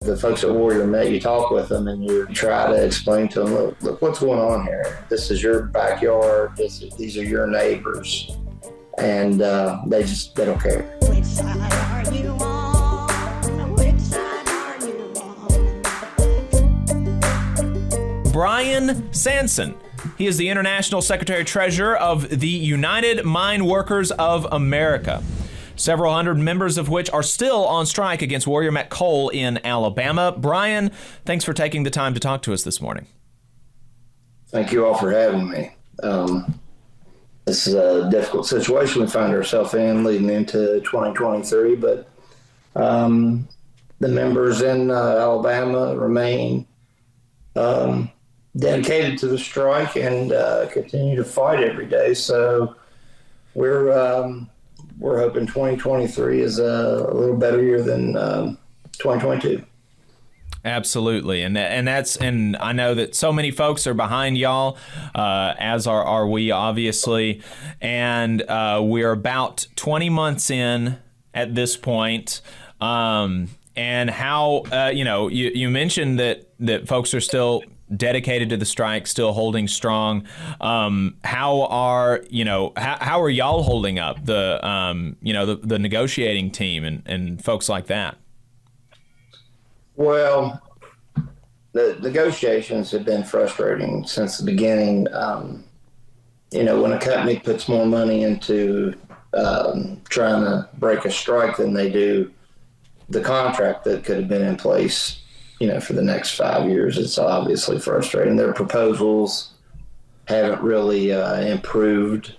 The folks at Warrior Met, you talk with them and you try to explain to them, look what's going on here. This is your backyard. These are your neighbors. And they don't care. Which side are you on? Which side are you on? Brian Sanson. He is the International Secretary-Treasurer of the United Mine Workers of America. Several hundred members of which are still on strike against Warrior Met Coal in Alabama. Brian, thanks for taking the time to talk to us this morning. Thank you all for having me. This is a difficult situation we find ourselves in leading into 2023, but the members in Alabama remain dedicated to the strike and continue to fight every day. So we're hoping 2023 is a little better year than 2022. Absolutely, and I know that so many folks are behind y'all, as are we, obviously, and we're about 20 months in at this point. And how you mentioned that folks are still dedicated to the strike, still holding strong. How are y'all holding up, the negotiating team and folks like that? Well, the negotiations have been frustrating since the beginning. When a company puts more money into trying to break a strike than they do the contract that could have been in place, for the next 5 years, it's obviously frustrating. Their proposals haven't really improved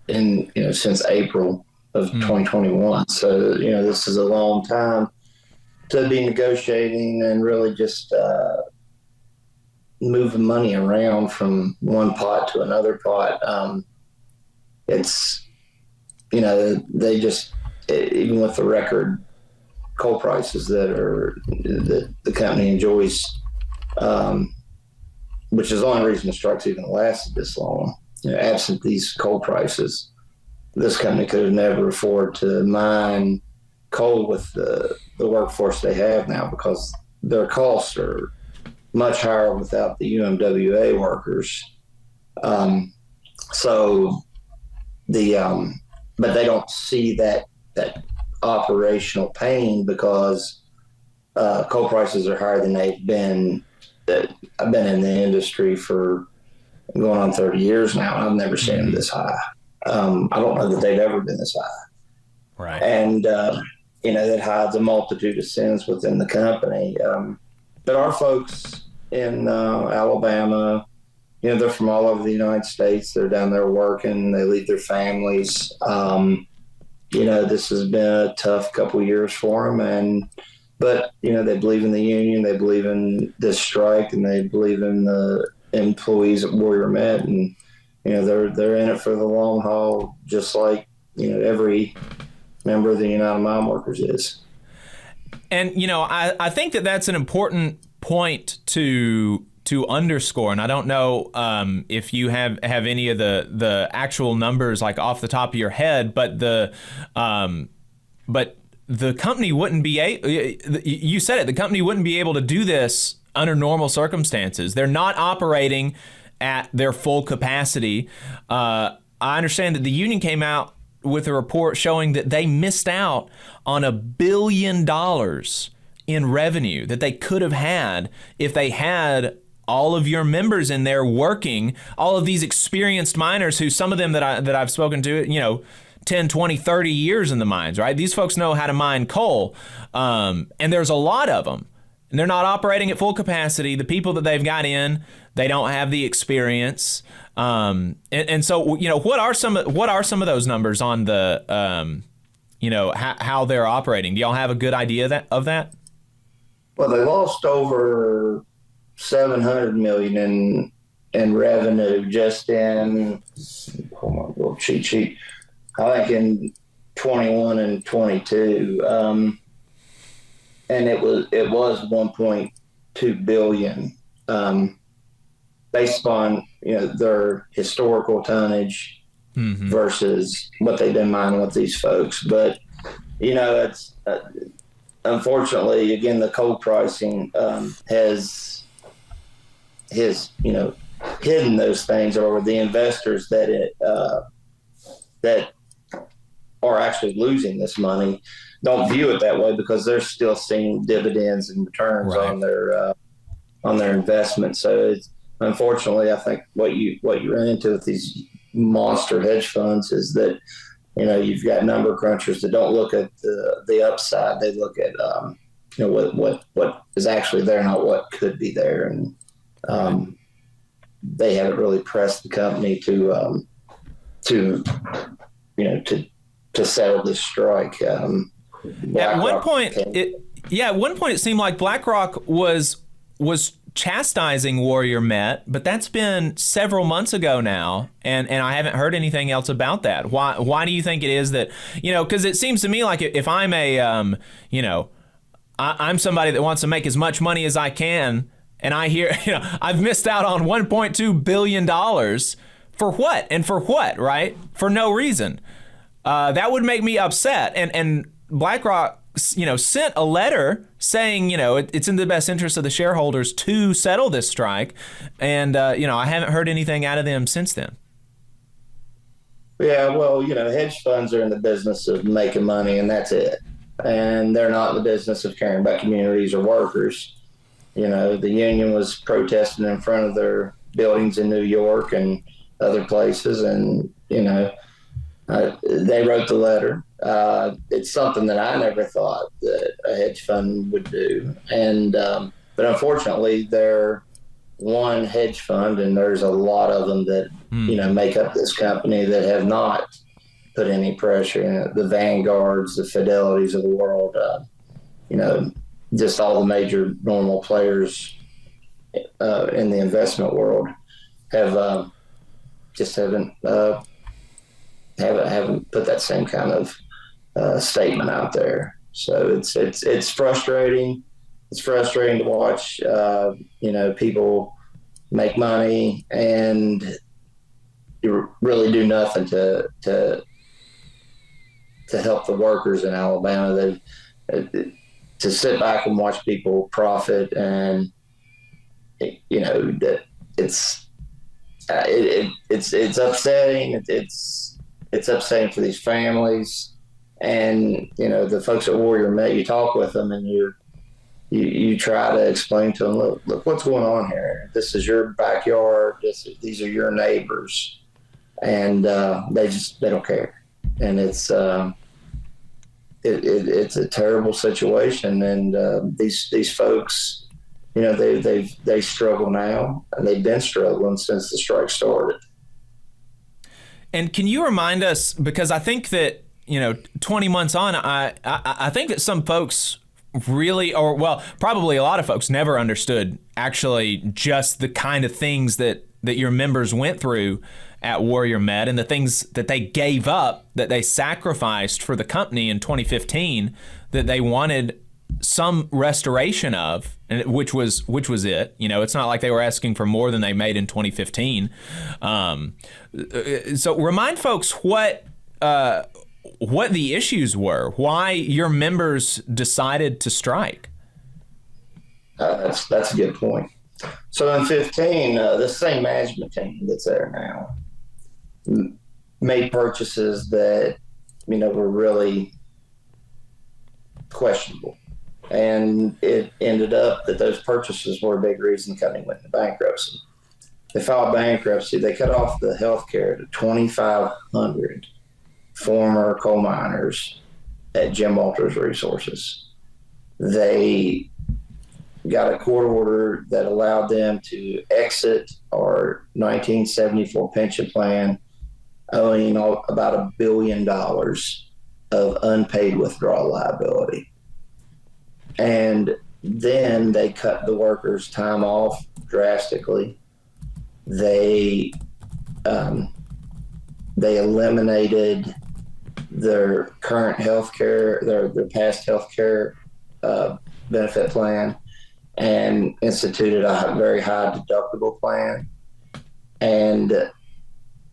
since April of 2021. So, this is a long time to be negotiating and really just moving money around from one pot to another pot. It's, they just, even with the record coal prices that the company enjoys, which is the only reason the strike's even lasted this long. Absent these coal prices, this company could have never afforded to mine coal with the workforce they have now, because their costs are much higher without the UMWA workers. But they don't see that operational pain because coal prices are higher than they've been. I've been in the industry for going on 30 years now, and I've never seen them this high. I don't know that they've ever been this high. Right. And, that hides a multitude of sins within the company. But our folks in Alabama, they're from all over the United States. They're down there working. They leave their families. This has been a tough couple of years for them, but they believe in the union, they believe in this strike, and they believe in the employees at Warrior Met, and they're in it for the long haul, just like every member of the United Mine Workers is. And I think that's an important point to underscore, and I don't know if you have any of the actual numbers like off the top of your head, but the company wouldn't be you said it, the company wouldn't be able to do this under normal circumstances. They're not operating at their full capacity. I understand that the union came out with a report showing that they missed out on $1 billion in revenue that they could have had if they had all of your members in there working, all of these experienced miners who, some of them that I've spoken to, 10, 20, 30 years in the mines, right? These folks know how to mine coal, and there's a lot of them. And they're not operating at full capacity. The people that they've got in, they don't have the experience. And so, what are some of those numbers on the, how they're operating? Do y'all have a good idea of that? Well, they lost over $700 million in revenue just in, hold on, a little cheat sheet, I think in 21 and 22. And it was 1.2 billion, based upon their historical tonnage versus what they've been mining with these folks. But it's unfortunately, again, the coal pricing has hidden those things, or the investors that are actually losing this money don't view it that way, because they're still seeing dividends and returns Right. on their investment. So it's, unfortunately, I think what you run into with these monster hedge funds is that, you've got number crunchers that don't look at the upside. They look at what is actually there, not what could be there, and they haven't really pressed the company to settle this strike. At one point, it seemed like BlackRock was chastising Warrior Met, but that's been several months ago now, and I haven't heard anything else about that. Why do you think it is that, because it seems to me like if I'm I'm somebody that wants to make as much money as I can, and I hear, I've missed out on $1.2 billion for what? And for what, right? For no reason. That would make me upset. And BlackRock, sent a letter saying, it's in the best interest of the shareholders to settle this strike. And, I haven't heard anything out of them since then. Yeah, well, hedge funds are in the business of making money, and that's it. And they're not in the business of caring about communities or workers. The union was protesting in front of their buildings in New York and other places, and, they wrote the letter. It's something that I never thought that a hedge fund would do. And but unfortunately, they're one hedge fund, and there's a lot of them that, make up this company that have not put any pressure in it. The Vanguards, the Fidelities of the world, just all the major normal players in the investment world have haven't put that same kind of statement out there. So it's frustrating. It's frustrating to watch, people make money and really do nothing to help the workers in Alabama. To sit back and watch people profit, and that it's upsetting. It's upsetting for these families, and the folks at Warrior Met. You talk with them, and you try to explain to them, look what's going on here. This is your backyard. These are your neighbors, and they don't care. And it's a terrible situation. And these folks, they struggle now, and they've been struggling since the strike started. And can you remind us, because I think that 20 months on, I think that some folks really, probably a lot of folks never understood actually just the kind of things that your members went through at Warrior Met, and the things that they gave up, that they sacrificed for the company in 2015, that they wanted some restoration of, and which was it. It's not like they were asking for more than they made in 2015. So remind folks what the issues were, why your members decided to strike. That's a good point. So in 15, the same management team that's there now made purchases that, were really questionable. And it ended up that those purchases were a big reason the company went into bankruptcy. They filed bankruptcy. They cut off the health care to 2,500 former coal miners at Jim Walter's Resources. They got a court order that allowed them to exit our 1974 pension plan, owing about $1 billion of unpaid withdrawal liability. And then they cut the workers' time off drastically. They eliminated their current health care, their past health care benefit plan, and instituted a very high deductible plan. And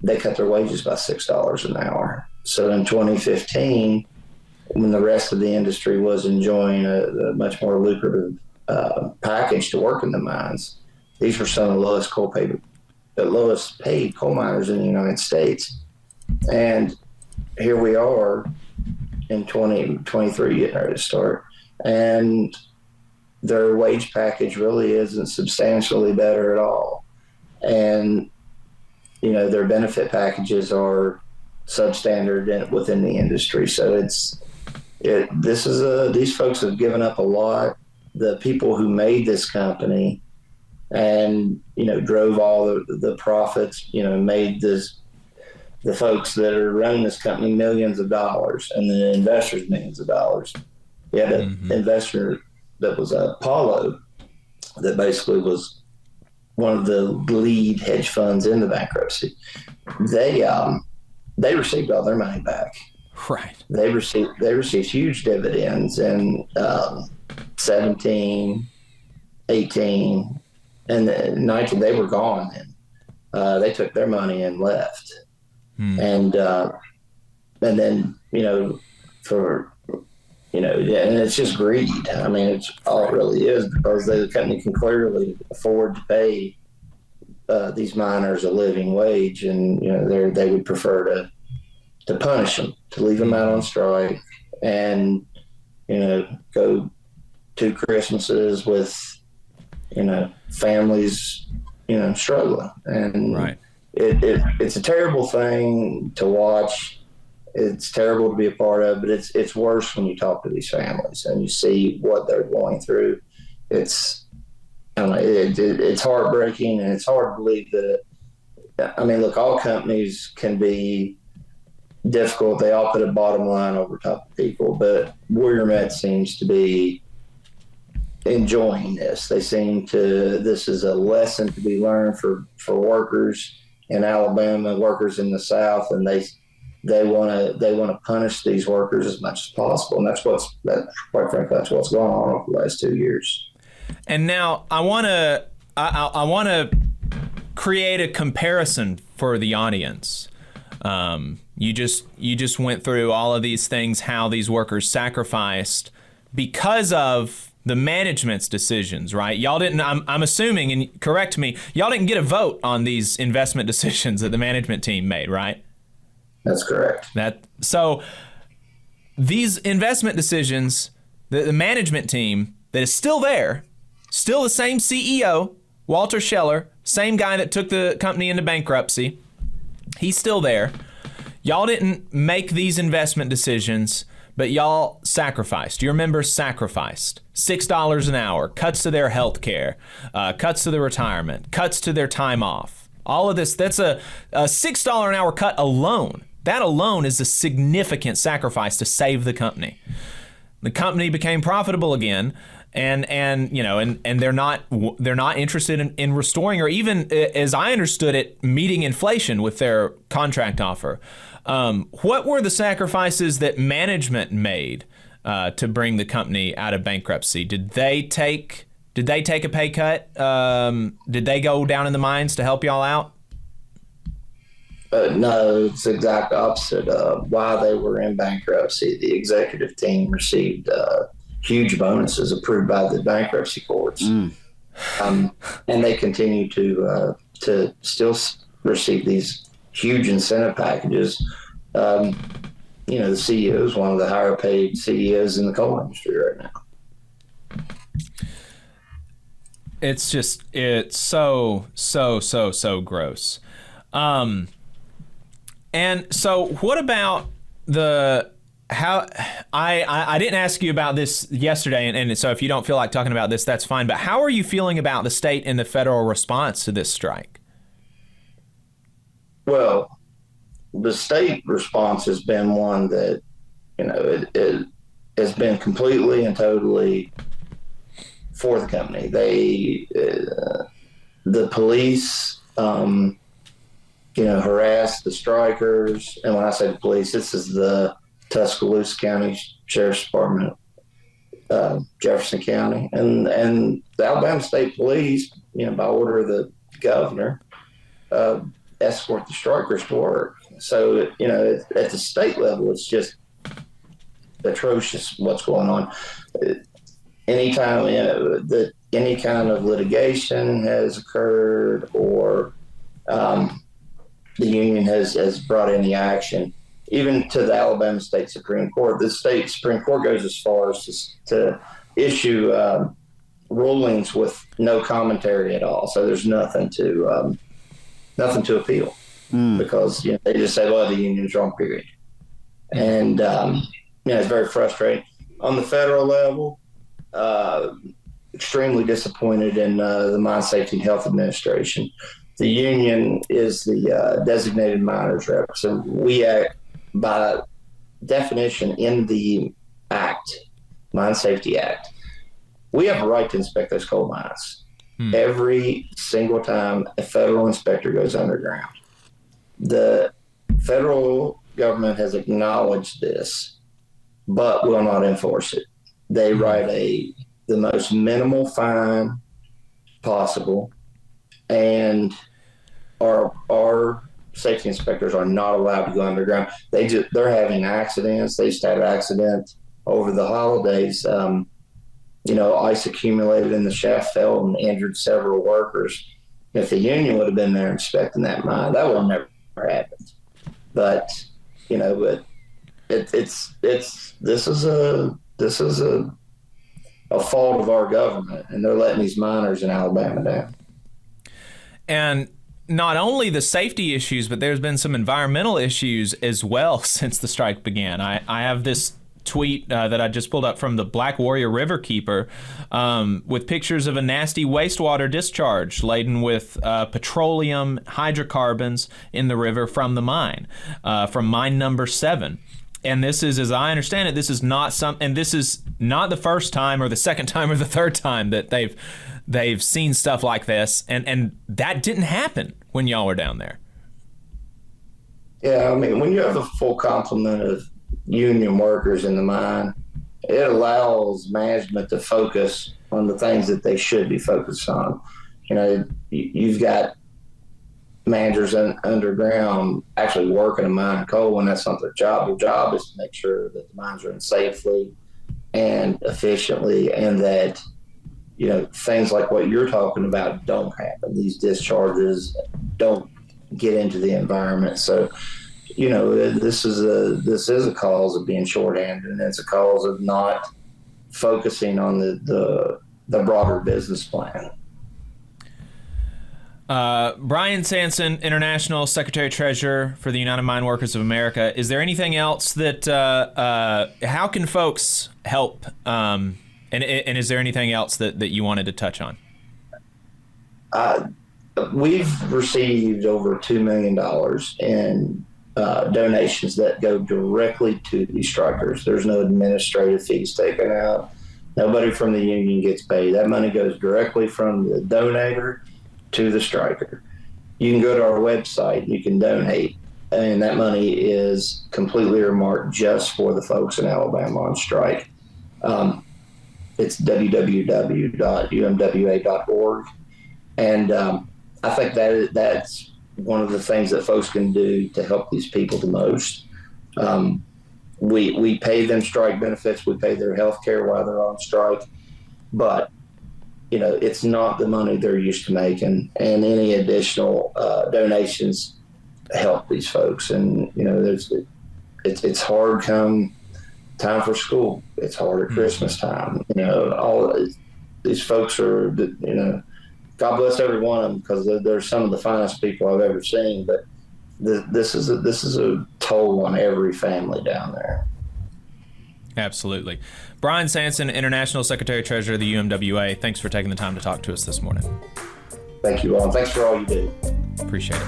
they cut their wages by $6 an hour. So in 2015, when the rest of the industry was enjoying a much more lucrative package to work in the mines. These were some of the lowest paid coal miners in the United States. And here we are in 2023 getting ready to start. And their wage package really isn't substantially better at all. And, you know, their benefit packages are substandard within the industry. So these folks have given up a lot. The people who made this company and, you know, drove all the profits, you know, made the folks that are running this company millions of dollars, and the investors millions of dollars. You had an investor that was Apollo, that basically was one of the lead hedge funds in the bankruptcy. They received all their money back. Right. They received huge dividends in 17, 18, and 19. They were gone then. They took their money and left. And then, you know, and it's just greed. I mean, it's all it really is, because the company can clearly afford to pay these miners a living wage, and, you know, they would prefer to punish them, to leave them out on strike, and, you know, go 2 Christmases with, you know, families, you know, struggling. And right. It's a terrible thing to watch. It's terrible to be a part of, but it's worse when you talk to these families and you see what they're going through. It's heartbreaking, and it's hard to believe that. I mean, look, all companies can be difficult. They all put a bottom line over top of people, but Warrior Met seems to be enjoying this. This is a lesson to be learned for workers in Alabama, workers in the South, and they want to punish these workers as much as possible, and quite frankly, that's what's going on over the last 2 years. And now I want to create a comparison for the audience. You just went through all of these things, how these workers sacrificed because of the management's decisions, right? Y'all didn't, I'm assuming, and correct me, y'all didn't get a vote on these investment decisions that the management team made, right? That's correct. So these investment decisions, the management team that is still there, still the same CEO, Walter Scheller, same guy that took the company into bankruptcy, he's still there. Y'all didn't make these investment decisions, but y'all sacrificed. Your members sacrificed. $6 an hour, cuts to their health care, cuts to their retirement, cuts to their time off. All of this, that's a $6 an hour cut alone. That alone is a significant sacrifice to save the company. The company became profitable again, and you know, and they're not interested in restoring, or even, as I understood it, meeting inflation with their contract offer. What were the sacrifices that management made to bring the company out of bankruptcy? Did they take a pay cut? Did they go down in the mines to help y'all out? No, it's the exact opposite. While they were in bankruptcy, the executive team received huge bonuses approved by the bankruptcy courts, and they continue to still receive these huge incentive packages. You know, the CEO is one of the higher paid CEOs in the coal industry right now. It's so gross. And so what about how I didn't ask you about this yesterday, and so if you don't feel like talking about this, that's fine, but how are you feeling about the state and the federal response to this strike? Well, the state response has been one that, you know, it has been completely and totally for the company. The police, you know, harassed the strikers. And when I say the police, this is the Tuscaloosa County Sheriff's Department, Jefferson County, and the Alabama State Police, you know, by order of the governor, escort the strikers to work. So, you know, at the state level, it's just atrocious what's going on. Anytime that any kind of litigation has occurred, or the union has brought any action, even to the Alabama State Supreme Court. The state Supreme Court goes as far as to issue rulings with no commentary at all. So there's nothing to appeal, because they just say, well, the union's wrong, period. And it's very frustrating. On the federal level, extremely disappointed in the Mine Safety and Health Administration. The union is the designated miners rep. So we act by definition in the Act, Mine Safety Act. We have a right to inspect those coal mines every single time a federal inspector goes underground. The federal government has acknowledged this, but will not enforce it. They write the most minimal fine possible, and our safety inspectors are not allowed to go underground. They're having accidents. They used to have accidents over the holidays. Ice accumulated in the shaft, fell and injured several workers. If the union would have been there inspecting that mine, that would have never happened. But this is a fault of our government, and they're letting these miners in Alabama down. And not only the safety issues, but there's been some environmental issues as well since the strike began. I have this tweet that I just pulled up from the Black Warrior River Keeper with pictures of a nasty wastewater discharge laden with petroleum hydrocarbons in the river from the mine, from mine number 7. And this is, as I understand it, this is not the first time or the second time or the third time that they've seen stuff like this, and that didn't happen when y'all were down there. Yeah, I mean, when you have a full complement of union workers in the mine, it allows management to focus on the things that they should be focused on. You've got managers underground actually working a mine of coal, and that's not their job. Their job is to make sure that the mines run safely and efficiently, and that things like what you're talking about don't happen. These discharges don't get into the environment. So this is a cause of being shorthanded, and it's a cause of not focusing on the broader business plan. Brian Sanson, International Secretary-Treasurer for the United Mine Workers of America. Is there anything else that, how can folks help, and is there anything else that you wanted to touch on? We've received over $2 million in donations that go directly to these strikers. There's no administrative fees taken out. Nobody from the union gets paid. That money goes directly from the donator to the striker. You can go to our website, you can donate, and that money is completely earmarked just for the folks in Alabama on strike. It's www.umwa.org. And I think that's one of the things that folks can do to help these people the most. We pay them strike benefits, we pay their health care while they're on strike, but it's not the money they're used to making, and any additional donations help these folks. And it's hard come time for school. It's hard at Christmas time. All these folks are, God bless every one of them, because they're some of the finest people I've ever seen. But this is a toll on every family down there. Absolutely. Brian Sanson, International Secretary-Treasurer of the UMWA, thanks for taking the time to talk to us this morning. Thank you all. Thanks for all you do. Appreciate it.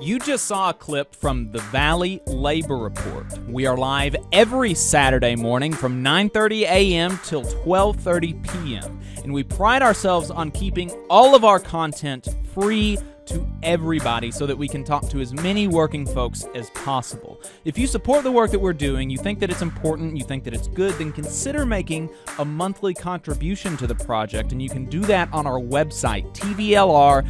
You just saw a clip from the Valley Labor Report. We are live every Saturday morning from 9:30 a.m. till 12:30 p.m. And we pride ourselves on keeping all of our content free to everybody so that we can talk to as many working folks as possible. If you support the work that we're doing, you think that it's important, you think that it's good, then consider making a monthly contribution to the project, and you can do that on our website, tvlr.fm.